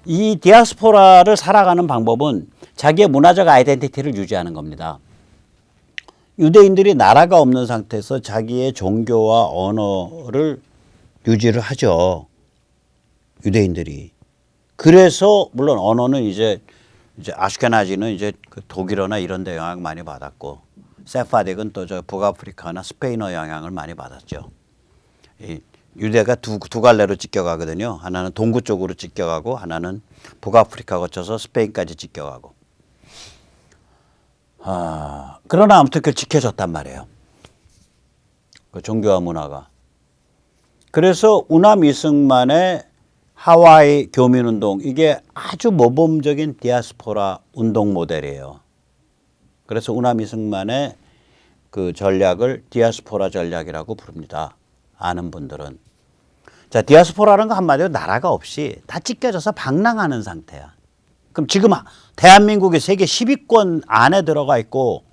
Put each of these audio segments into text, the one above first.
이 디아스포라를 살아가는 방법은 자기의 문화적 아이덴티티를 유지하는 겁니다. 유대인들이 나라가 없는 상태에서 자기의 종교와 언어를 유지를 하죠. 유대인들이. 그래서 물론 언어는 이제 아슈케나지는 이제 그 독일어나 이런 데 영향을 많이 받았고, 세파딕은 또 저 북아프리카나 스페인어 영향을 많이 받았죠. 이 유대가 두 갈래로 찢겨가거든요. 하나는 동구 쪽으로 찢겨가고 하나는 북아프리카 거쳐서 스페인까지 찢겨가고. 그러나 아무튼 그걸 지켜줬단 말이에요. 그 종교와 문화가. 그래서 우남 이승만의 하와이 교민운동, 이게 아주 모범적인 디아스포라 운동 모델이에요. 그래서 우남 이승만의 그 전략을 디아스포라 전략이라고 부릅니다. 아는 분들은. 자, 디아스포라는 거 한마디로 나라가 없이 다 찢겨져서 방랑하는 상태야. 그럼 지금 대한민국이 세계 10위권 안에 들어가 있고,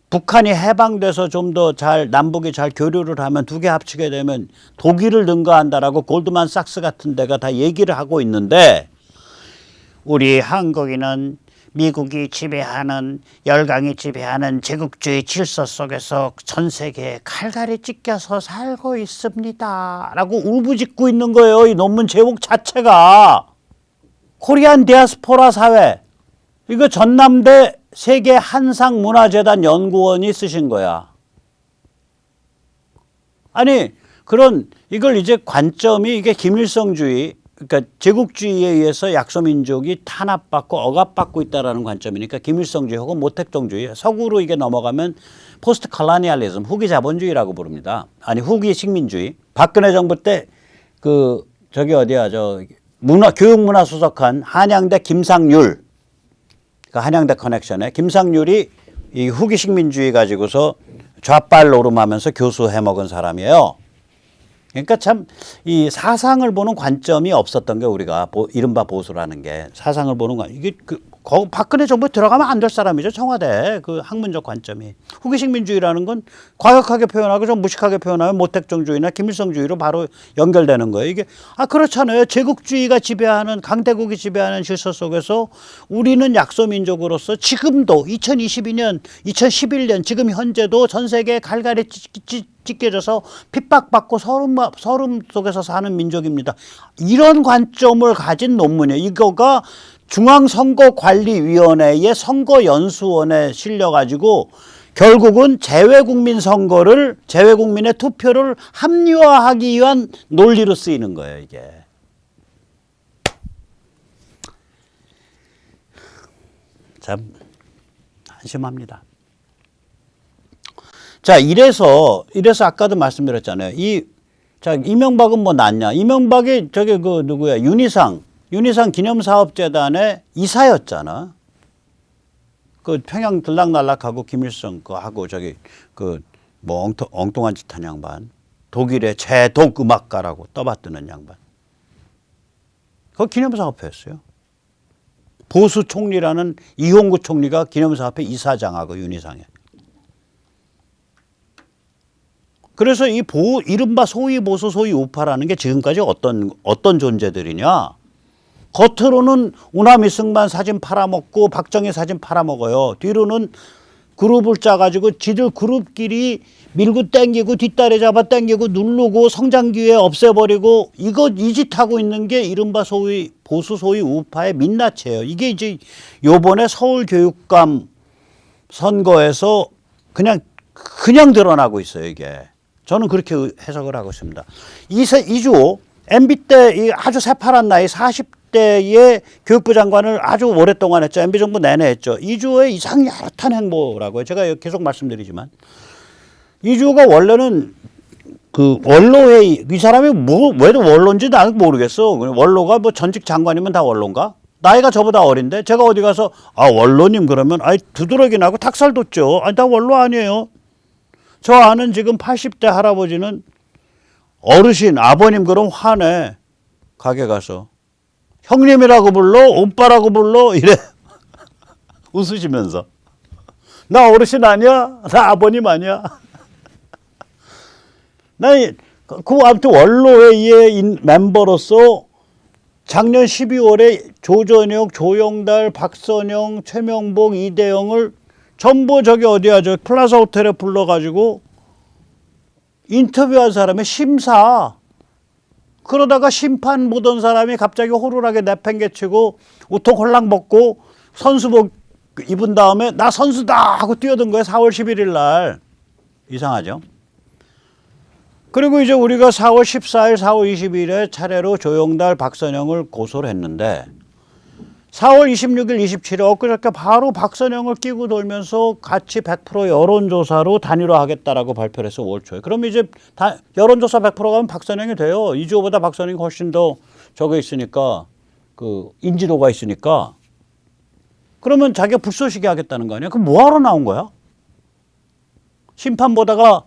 북한이 해방돼서 좀 더 남북이 잘 교류를 하면 두 개 합치게 되면 독일을 능가한다라고 골드만삭스 같은 데가 다 얘기를 하고 있는데, 우리 한국인은 미국이 지배하는, 열강이 지배하는 제국주의 질서 속에서 전 세계에 칼갈이 찢겨서 살고 있습니다 라고 울부짖고 있는 거예요. 이 논문 제목 자체가. 코리안 디아스포라 사회, 이거 전남대 세계 한상문화재단 연구원이 쓰신 거야. 아니, 이걸 이제 관점이 이게 김일성주의, 그러니까 제국주의에 의해서 약소민족이 탄압받고 억압받고 있다라는 관점이니까 김일성주의 혹은 모택동주의, 서구로 이게 넘어가면 포스트 컬로니얼리즘, 후기 자본주의라고 부릅니다. 아니, 후기 식민주의. 박근혜 정부 때 교육문화수석한 한양대 김상률, 그 한양대 커넥션에 김상률이 이 후기 식민주의 가지고서 좌빨 노름하면서 교수해 먹은 사람이에요. 그러니까 참 이 사상을 보는 관점이 없었던 게 우리가 이른바 보수라는 게 사상을 보는 거, 이게 박근혜 정부에 들어가면 안 될 사람이죠. 청와대 그 학문적 관점이. 후기식민주의라는 건 과격하게 표현하고 좀 무식하게 표현하면 모택동주의나 김일성주의로 바로 연결되는 거예요. 이게 그렇잖아요. 제국주의가 지배하는, 강대국이 지배하는 질서 속에서 우리는 약소민족으로서 지금도 2022년, 2011년 지금 현재도 전 세계에 갈갈이 찢겨져서 핍박받고 서름 속에서 사는 민족입니다. 이런 관점을 가진 논문이에요. 이거가 중앙선거관리위원회의 선거연수원에 실려가지고 결국은 재외국민의 투표를 합리화하기 위한 논리로 쓰이는 거예요, 이게. 참 한심합니다. 자, 이래서 아까도 말씀드렸잖아요. 이명박은 뭐 낫냐? 이명박이 누구야? 윤희상 기념사업재단의 이사였잖아. 그 평양 들락날락하고 김일성 하고 엉뚱한 짓 한 양반. 독일의 제독 음악가라고 떠받드는 양반. 그 기념사업회였어요. 보수 총리라는 이홍구 총리가 기념사업회 이사장하고 윤희상에. 그래서 이른바 소위 보수, 소위 우파라는 게 지금까지 어떤 존재들이냐. 겉으로는 우남 이승만 사진 팔아먹고 박정희 사진 팔아먹어요. 뒤로는 그룹을 짜가지고 지들 그룹끼리 밀고 땡기고 뒷다리 잡아 땡기고 누르고 성장기회 없애버리고 이 짓 하고 있는 게 이른바 소위 보수, 소위 우파의 민낯이에요. 이게 이제 요번에 서울교육감 선거에서 그냥 드러나고 있어요, 이게. 저는 그렇게 해석을 하고 있습니다. 이주호, MB 때 아주 새파란 나이 40대의 교육부 장관을 아주 오랫동안 했죠. MB 정부 내내 했죠. 이주호의 이상 야릇한 행보라고요. 제가 계속 말씀드리지만. 이주호가 원래는 원로회의, 이 사람이 왜 원로인지 나는 모르겠어. 원로가 전직 장관이면 다 원로인가? 나이가 저보다 어린데 제가 어디 가서 원로님 그러면 두드러기 나고 탁살 돋죠. 나 원로 아니에요. 저 아는 지금 80대 할아버지는 어르신, 아버님 그럼 화내. 가게 가서. 형님이라고 불러? 오빠라고 불러? 이래. 웃으시면서. 나 어르신 아니야? 나 아버님 아니야? 아무튼 원로회의의 멤버로서 작년 12월에 조전혁, 조영달, 박선영, 최명복, 이대영을 전부 저기 어디야 저 플라자 호텔에 불러가지고 인터뷰한 사람의 심사. 그러다가 심판 보던 사람이 갑자기 호루라기 내팽개치고 우통 홀랑 벗고 선수복 입은 다음에 나 선수다 하고 뛰어든 거예요. 4월 11일 날. 이상하죠. 그리고 이제 우리가 4월 14일, 4월 22일에 차례로 조영달, 박선영을 고소를 했는데 4월 26일, 27일 엊그저께 바로 박선영을 끼고 돌면서 같이 100% 여론조사로 단일화하겠다라고 발표를 했어. 5월 초에. 그럼 이제 여론조사 100% 가면 박선영이 돼요. 이주호보다 박선영이 훨씬 더 저거 있으니까 그 인지도가 있으니까. 그러면 자기가 불쏘시개 하겠다는 거 아니야? 그럼 뭐하러 나온 거야? 심판 보다가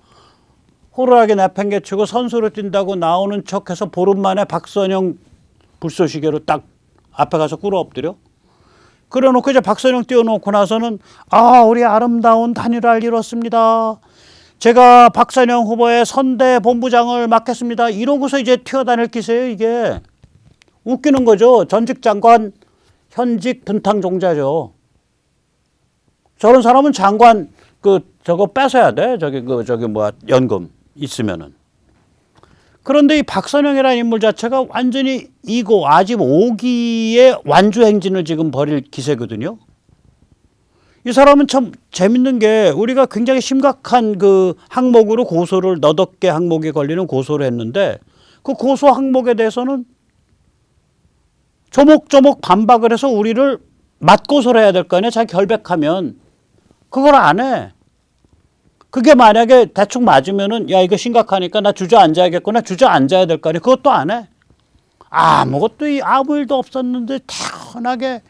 호루라기 내팽개치고 선수로 뛴다고 나오는 척해서 보름 만에 박선영 불쏘시개로 딱 앞에 가서 꿇어 엎드려. 그래놓고 이제 박선영 띄워놓고 나서는 우리 아름다운 단일화를 이뤘습니다. 제가 박선영 후보의 선대 본부장을 맡겠습니다. 이러고서 이제 튀어다닐 기세예요. 이게 웃기는 거죠. 전직 장관 현직 분탕 종자죠. 저런 사람은 장관 저거 뺏어야 돼. 연금 있으면은. 그런데 이 박선영이라는 인물 자체가 완전히 이고 아집 5기의 완주 행진을 지금 벌일 기세거든요. 이 사람은 참 재밌는 게 우리가 굉장히 심각한 그 항목으로 고소를 너댓 개 항목에 걸리는 고소를 했는데 그 고소 항목에 대해서는 조목조목 반박을 해서 우리를 맞고소를 해야 될 거 아니에요. 자기 결백하면. 그걸 안 해. 그게 만약에 대충 맞으면은 야 이거 심각하니까 나 주저앉아야겠구나. 주저앉아야 될 거 아니에요. 그것도 안 해. 아무것도 아무 일도 없었는데 태연하게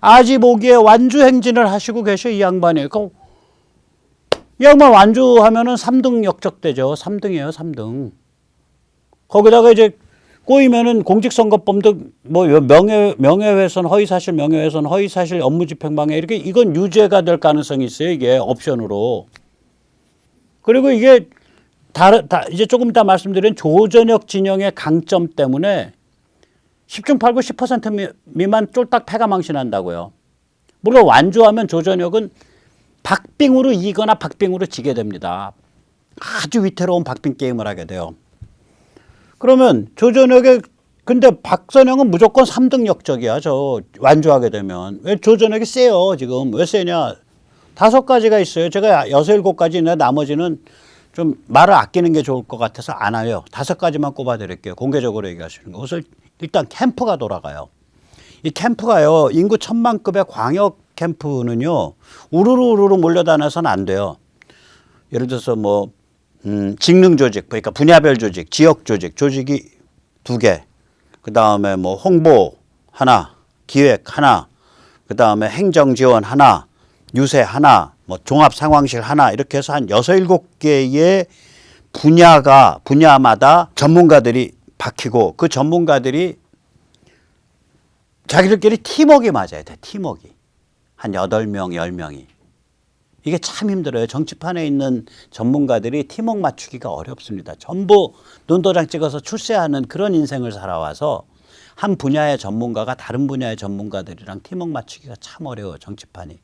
아지보기에 완주 행진을 하시고 계셔 이 양반이. 이 양반 완주하면은 3등 역적되죠. 3등이에요. 3등. 거기다가 이제 꼬이면은 공직선거법도 뭐 명예훼손, 허위사실 명예훼손, 허위사실 업무집행방해 이렇게 이건 유죄가 될 가능성이 있어요. 이게 옵션으로. 그리고 이게 이제 조금 이따 말씀드린 조전혁 진영의 강점 때문에 10중 8구 10% 미만 쫄딱 패가 망신한다고요. 물론 완주하면 조전혁은 박빙으로 이기거나 박빙으로 지게 됩니다. 아주 위태로운 박빙 게임을 하게 돼요. 그러면 조전혁의 근데 박선영은 무조건 3등 역적이야. 저 완주하게 되면. 왜 조전혁이 세요 지금. 왜 세냐. 5가지가 있어요. 제가 6, 7가지 있는데 나머지는 좀 말을 아끼는 게 좋을 것 같아서 안 해요. 5가지만 꼽아드릴게요. 공개적으로 얘기하시는 거. 그래서 일단 캠프가 돌아가요. 이 캠프가요. 인구 1000만급의 광역 캠프는요. 우르르 몰려다녀서는 안 돼요. 예를 들어서 뭐 직능 조직, 그러니까 분야별 조직, 지역 조직, 조직이 2개. 그 다음에 뭐 홍보 하나, 기획 하나, 그 다음에 행정 지원 하나, 유세 하나, 뭐 종합 상황실 하나 이렇게 해서 한 6, 7개의 분야마다 전문가들이 박히고 그 전문가들이 자기들끼리 팀워크가 맞아야 돼. 팀워크. 한 8명, 10명이. 이게 참 힘들어요. 정치판에 있는 전문가들이 팀워크 맞추기가 어렵습니다. 전부 눈도장 찍어서 출세하는 그런 인생을 살아와서 한 분야의 전문가가 다른 분야의 전문가들이랑 팀워크 맞추기가 참 어려워요. 정치판이.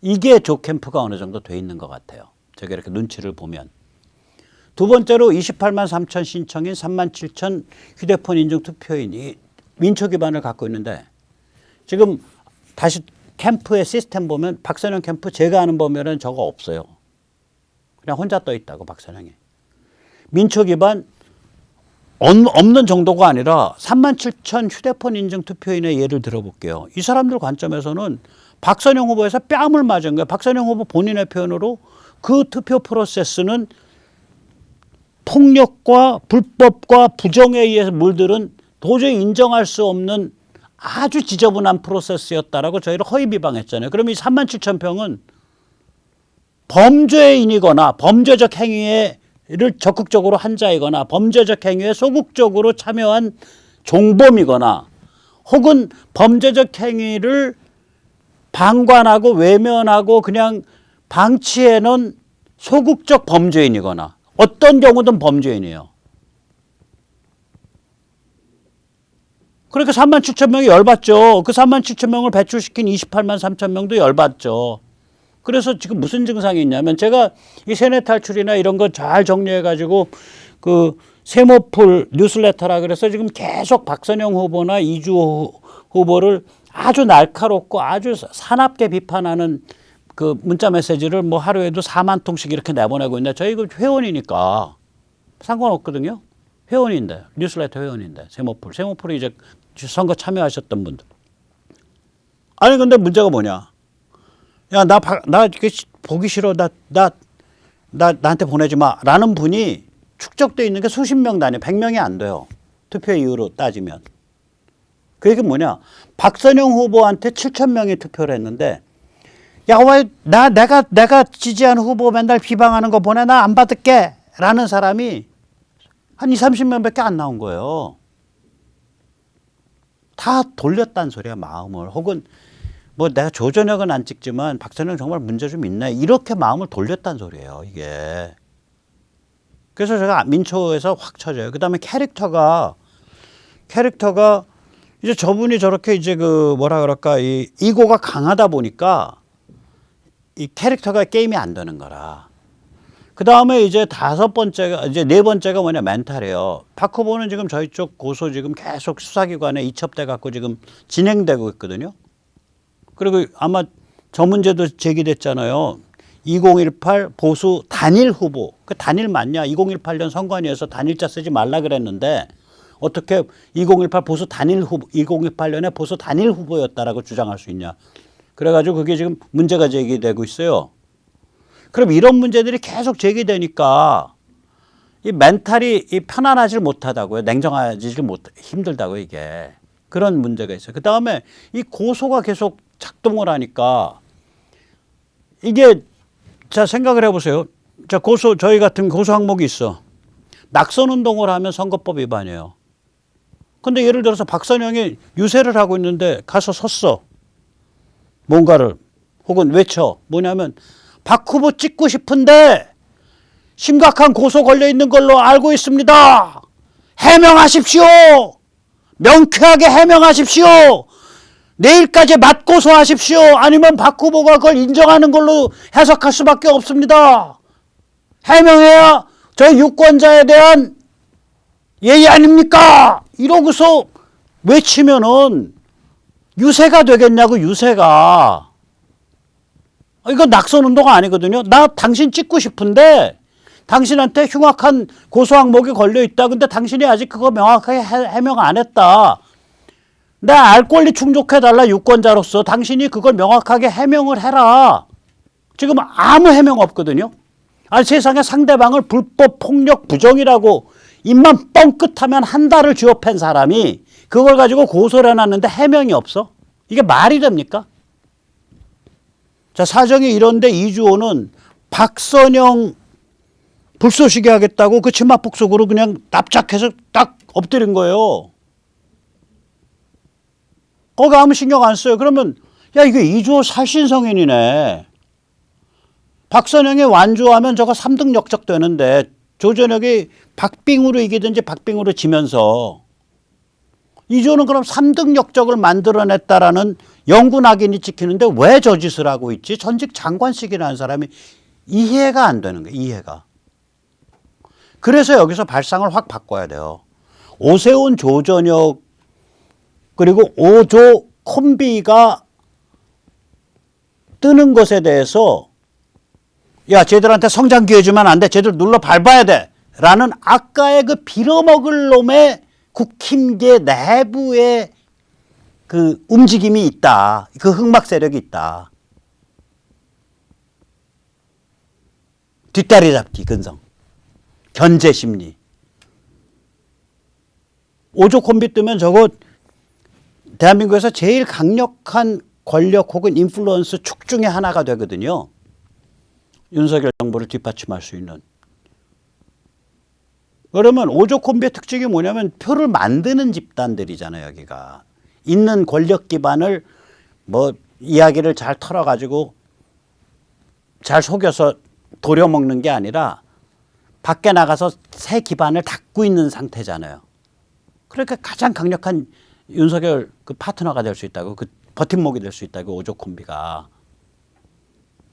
이게 조캠프가 어느 정도 돼 있는 것 같아요. 제가 이렇게 눈치를 보면. 두 번째로 28만 3천 신청인 3만 7천 휴대폰 인증 투표인이 민초 기반을 갖고 있는데 지금 다시 캠프의 시스템 보면 박선영 캠프 제가 아는 범위는 저거 없어요. 그냥 혼자 떠 있다고 박선영이. 민초 기반 없는 정도가 아니라 3만 7천 휴대폰 인증 투표인의 예를 들어볼게요. 이 사람들 관점에서는 박선영 후보에서 뺨을 맞은 거예요. 박선영 후보 본인의 표현으로 그 투표 프로세스는 폭력과 불법과 부정에 의해서 물들은 도저히 인정할 수 없는 아주 지저분한 프로세스였다라고 저희를 허위 비방했잖아요. 그럼 이 3만 7천 평은 범죄인이거나 범죄적 행위를 적극적으로 한 자이거나 범죄적 행위에 소극적으로 참여한 종범이거나 혹은 범죄적 행위를 방관하고 외면하고 그냥 방치해 놓은 소극적 범죄인이거나 어떤 경우든 범죄인이에요. 그러니까 3만 7천 명이 열받죠. 그 3만 7천 명을 배출시킨 28만 3천 명도 열받죠. 그래서 지금 무슨 증상이 있냐면 제가 이 세뇌 탈출이나 이런 거 잘 정리해가지고 그 세모풀 뉴스레터라 그래서 지금 계속 박선영 후보나 이주호 후보를 아주 날카롭고 아주 사납게 비판하는 그 문자 메시지를 뭐 하루에도 4만 통씩 이렇게 내보내고 있는데 저희 그 회원이니까 상관없거든요. 회원인데 뉴스레터 회원인데 세모풀이 이제 선거 참여하셨던 분들. 아니 근데 문제가 뭐냐? 야 나 보기 싫어. 나한테 보내지 마라는 분이 축적돼 있는 게 수십 명 단위, 100명이 안 돼요. 투표 이후로 따지면. 그 얘기는 뭐냐? 박선영 후보한테 7천 명이 투표를 했는데 야, 왜 내가 지지하는 후보 맨날 비방하는 거 보내? 나 안 받을게. 라는 사람이 한 20, 30명밖에 안 나온 거예요. 다 돌렸다는 소리야, 마음을. 혹은 뭐 내가 조전혁은 안 찍지만 박선영 정말 문제 좀 있네. 이렇게 마음을 돌렸다는 소리예요, 이게. 그래서 제가 민초에서 확 쳐져요. 그 다음에 캐릭터가 이제 저분이 저렇게 이제 그 뭐라 그럴까, 이 이고가 강하다 보니까 이 캐릭터가 게임이 안 되는 거라. 그 다음에 이제 이제 네 번째가 뭐냐, 멘탈이에요. 박 후보는 지금 저희 쪽 고소 지금 계속 수사기관에 이첩돼 갖고 지금 진행되고 있거든요. 그리고 아마 저 문제도 제기됐잖아요. 2018 보수 단일 후보. 그 단일 맞냐? 2018년 선관위에서 단일자 쓰지 말라 그랬는데 어떻게 2018 보수 단일 후보, 2018년에 보수 단일 후보였다라고 주장할 수 있냐? 그래가지고 그게 지금 문제가 제기되고 있어요. 그럼 이런 문제들이 계속 제기되니까 이 멘탈이 편안하지 못하다고요. 냉정하지 힘들다고 이게. 그런 문제가 있어요. 그 다음에 이 고소가 계속 작동을 하니까 이게 자 생각을 해보세요. 자 저희 같은 고소 항목이 있어. 낙선 운동을 하면 선거법 위반이에요. 근데 예를 들어서 박선영이 유세를 하고 있는데 가서 섰어. 뭔가를 혹은 외쳐. 뭐냐면 박 후보 찍고 싶은데 심각한 고소 걸려 있는 걸로 알고 있습니다. 해명하십시오. 명쾌하게 해명하십시오. 내일까지 맞고소하십시오. 아니면 박 후보가 그걸 인정하는 걸로 해석할 수밖에 없습니다. 해명해야 저희 유권자에 대한 예의 아닙니까? 이러고서 외치면은 유세가 되겠냐고, 유세가. 이거 낙선운동 아니거든요. 나 당신 찍고 싶은데 당신한테 흉악한 고소항목이 걸려있다. 근데 당신이 아직 그거 명확하게 해명 안 했다. 내 알 권리 충족해달라, 유권자로서. 당신이 그걸 명확하게 해명을 해라. 지금 아무 해명 없거든요. 아니, 세상에 상대방을 불법 폭력 부정이라고 입만 뻥끗하면 한 달을 쥐어 팬 사람이 그걸 가지고 고소를 해놨는데 해명이 없어? 이게 말이 됩니까? 자, 사정이 이런데 이주호는 박선영 불쏘시개 하겠다고 그 치마폭 속으로 그냥 납작해서 딱 엎드린 거예요. 거기 아무 신경 안 써요. 그러면 야, 이게 이주호 살신성인이네. 박선영이 완주하면 저거 3등 역적 되는데 조전혁이 박빙으로 이기든지 박빙으로 지면서 이주호는 그럼 3등 역적을 만들어냈다라는 영구 낙인이 찍히는데 왜 저 짓을 하고 있지? 전직 장관식이라는 사람이 이해가 안 되는 거예요. 이해가. 그래서 여기서 발상을 확 바꿔야 돼요. 오세훈, 조전혁 그리고 오조 콤비가 뜨는 것에 대해서 야, 쟤들한테 성장 기회 주면 안 돼. 쟤들 눌러 밟아야 돼. 라는 아까의 그 빌어먹을 놈의 국힘계 내부의 그 움직임이 있다. 그 흑막 세력이 있다. 뒷다리 잡기 근성. 견제 심리. 오조 콤비 뜨면 저거 대한민국에서 제일 강력한 권력 혹은 인플루언스 축 중에 하나가 되거든요. 윤석열 정부를 뒷받침할 수 있는. 그러면 오조 콤비의 특징이 뭐냐면 표를 만드는 집단들이잖아요. 여기가. 있는 권력 기반을 뭐 이야기를 잘 털어가지고 잘 속여서 도려먹는 게 아니라 밖에 나가서 새 기반을 닦고 있는 상태잖아요. 그러니까 가장 강력한 윤석열 그 파트너가 될 수 있다고, 그 버팀목이 될 수 있다고, 오조 콤비가.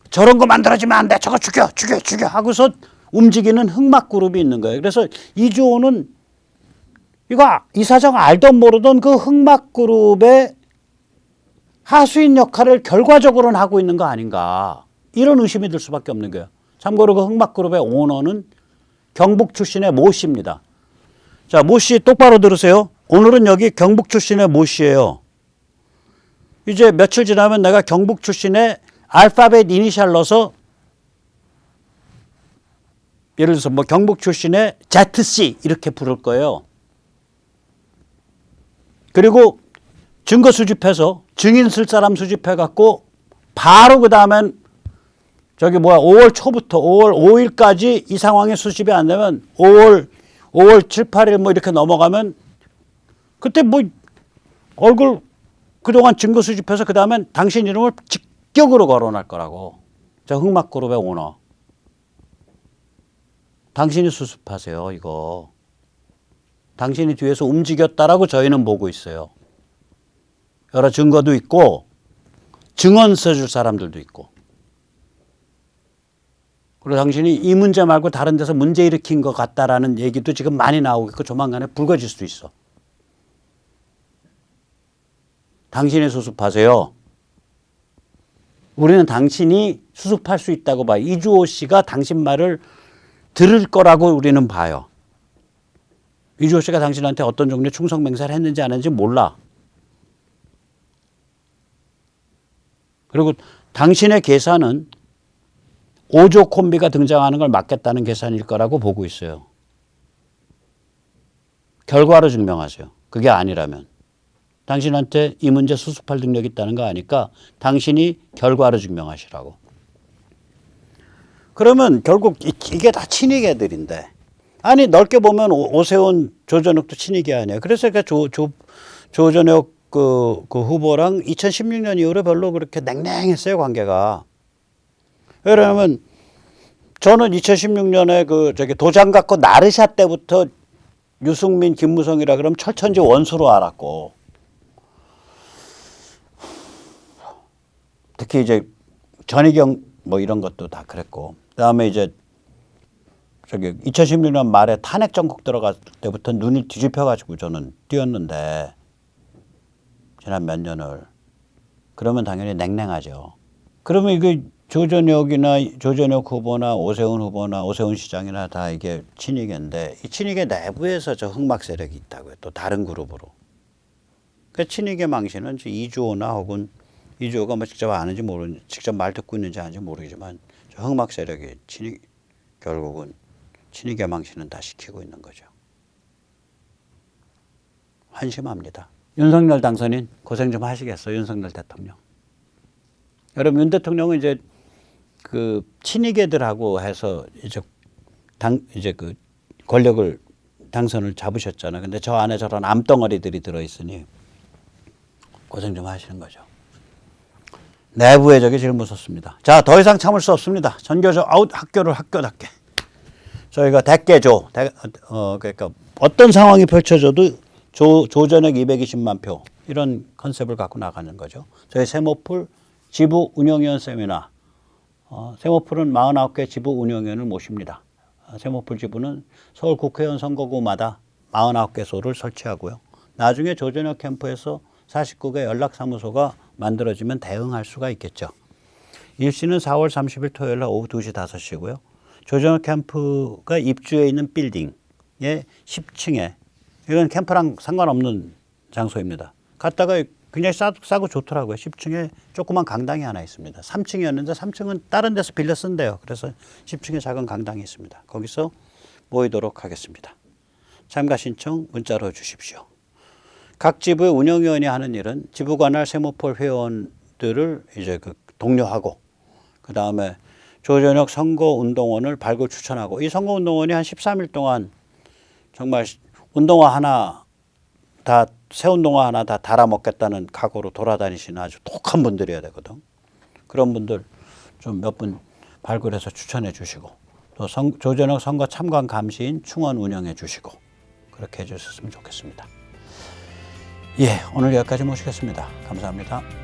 저런 거 만들어지면 안 돼. 저거 죽여 하고서 움직이는 흑막 그룹이 있는 거예요. 그래서 이주호는 이거 이사장 알던 모르던 그 흑막 그룹의 하수인 역할을 결과적으로는 하고 있는 거 아닌가. 이런 의심이 들 수밖에 없는 거예요. 참고로 그 흑막 그룹의 오너는 경북 출신의 모 씨입니다. 자, 모 씨 똑바로 들으세요. 오늘은 여기 경북 출신의 모 씨예요. 이제 며칠 지나면 내가 경북 출신의 알파벳 이니셜 넣어서 예를 들어서 뭐 경북 출신의 ZC 이렇게 부를 거예요. 그리고 증거 수집해서 증인 쓸 사람 수집해 갖고 바로 그 다음엔 저기 5월 초부터 5월 5일까지 이 상황이 수집이 안 되면 5월 7, 8일 뭐 이렇게 넘어가면 그때 뭐 얼굴 그동안 증거 수집해서 그 다음엔 당신 이름을 직격으로 거론할 거라고. 저 흑막그룹의 오너. 당신이 수습하세요, 이거. 당신이 뒤에서 움직였다라고 저희는 보고 있어요. 여러 증거도 있고 증언 써줄 사람들도 있고. 그리고 당신이 이 문제 말고 다른 데서 문제 일으킨 것 같다라는 얘기도 지금 많이 나오고 있고 조만간에 불거질 수도 있어. 당신이 수습하세요. 우리는 당신이 수습할 수 있다고 봐요. 이주호 씨가 당신 말을 들을 거라고 우리는 봐요. 이주호 씨가 당신한테 어떤 종류의 충성 맹세를 했는지 안 했는지 몰라. 그리고 당신의 계산은 오조 콤비가 등장하는 걸 막겠다는 계산일 거라고 보고 있어요. 결과로 증명하세요. 그게 아니라면. 당신한테 이 문제 수습할 능력이 있다는 거 아니까 당신이 결과로 증명하시라고. 그러면 결국 이게 다 친이계 애들인데. 아니 넓게 보면 오세훈, 조전혁도 친이계 아니에요. 그래서 조전혁 그 후보랑 2016년 이후로 별로 그렇게 냉랭했어요, 관계가. 왜냐하면 저는 2016년에 저기 도장 갖고 나르샤 때부터 유승민, 김무성이라 그러면 철천지 원수로 알았고, 특히 이제 전희경 뭐 이런 것도 다 그랬고, 그다음에 이제 저기 2016년 말에 탄핵 정국 들어갈 때부터 눈이 뒤집혀가지고 저는 뛰었는데 지난 몇 년을. 그러면 당연히 냉랭하죠. 그러면 이게 조전혁 후보나 오세훈 후보나 오세훈 시장이나 다 이게 친이계인데 이 친이계 내부에서 저 흑막 세력이 있다고요. 또 다른 그룹으로. 그 친이계 망신은 이주호나 혹은 이주호가 뭐 직접 아는지 모르는지 직접 말 듣고 있는지 아는지 모르지만 저 흑막 세력이 결국은 친이계 망신은 다 시키고 있는 거죠. 한심합니다. 윤석열 당선인 고생 좀 하시겠어요, 윤석열 대통령. 여러분, 윤 대통령은 이제 그 친이계들하고 해서 이제 그 권력을 당선을 잡으셨잖아요. 근데 저 안에 저런 암덩어리들이 들어있으니 고생 좀 하시는 거죠. 내부의 적이 제일 무섭습니다. 자, 더 이상 참을 수 없습니다. 전교조 아웃, 학교를 학교답게. 저희가 대깨조, 그러니까 어떤 상황이 펼쳐져도 조전혁 220만 표 이런 컨셉을 갖고 나가는 거죠. 저희 세모풀 지부 운영위원 세미나, 세모풀은 49개 지부 운영위원을 모십니다. 세모풀 지부는 서울 국회의원 선거구마다 49개소를 설치하고요. 나중에 조전혁 캠프에서 49개 연락사무소가 만들어지면 대응할 수가 있겠죠. 일시는 4월 30일 토요일 날 오후 2시 5시고요. 조전혁 캠프가 입주해 있는 빌딩의 10층에, 이건 캠프랑 상관없는 장소입니다. 갔다가 굉장히 싸고 좋더라고요. 10층에 조그만 강당이 하나 있습니다. 3층이었는데 3층은 다른 데서 빌려 쓴대요. 그래서 10층에 작은 강당이 있습니다. 거기서 모이도록 하겠습니다. 참가 신청 문자로 주십시오. 각 지부의 운영위원이 하는 일은 지부 관할 세모폴 회원들을 이제 독려하고, 그 다음에 조전혁 선거운동원을 발굴 추천하고, 이 선거운동원이 한 13일 동안 정말 운동화 하나 다, 새 운동화 하나 다 달아먹겠다는 각오로 돌아다니시는 아주 독한 분들이어야 되거든. 그런 분들 좀 몇 분 발굴해서 추천해 주시고, 또 조전혁 선거 참관 감시인 충원 운영해 주시고, 그렇게 해 주셨으면 좋겠습니다. 예, 오늘 여기까지 모시겠습니다. 감사합니다.